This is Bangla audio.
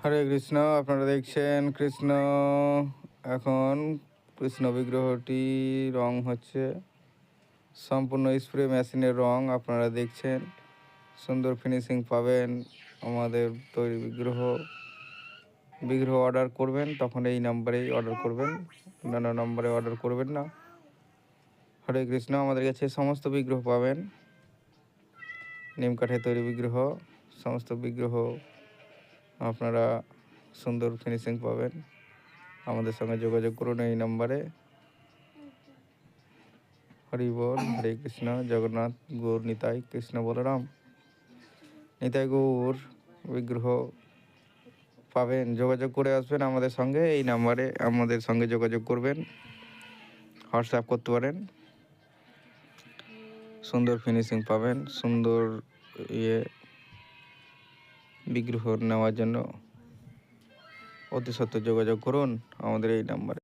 হরে কৃষ্ণ। আপনারা দেখছেন কৃষ্ণ। এখন কৃষ্ণ বিগ্রহটি রং হচ্ছে, সম্পূর্ণ স্প্রে মেশিনের রং আপনারা দেখছেন। সুন্দর ফিনিশিং পাবেন। আমাদের তৈরি বিগ্রহ অর্ডার করবেন তখন এই নাম্বারেই অর্ডার করবেন, অন্যান্য নম্বরে অর্ডার করবেন না। হরে কৃষ্ণ। আমাদের কাছে সমস্ত বিগ্রহ পাবেন, নিম কাঠে তৈরি বিগ্রহ, সমস্ত বিগ্রহ আপনারা সুন্দর ফিনিশিং পাবেন। আমাদের সঙ্গে যোগাযোগ করুন এই নম্বরে। হরি বল, হরে কৃষ্ণ। জগন্নাথ গৌর নিতাই কৃষ্ণ বলরাম। নিতাই গৌর বিগ্রহ পাবেন, যোগাযোগ করে আসবেন আমাদের সঙ্গে এই নাম্বারে। আমাদের সঙ্গে যোগাযোগ করবেন, হোয়াটসঅ্যাপ করতে পারেন। সুন্দর ফিনিশিং পাবেন, সুন্দর বিগ্রহ নেওয়ার জন্য অতি সত্ত্বর যোগাযোগ করুন আমাদের এই নাম্বারে।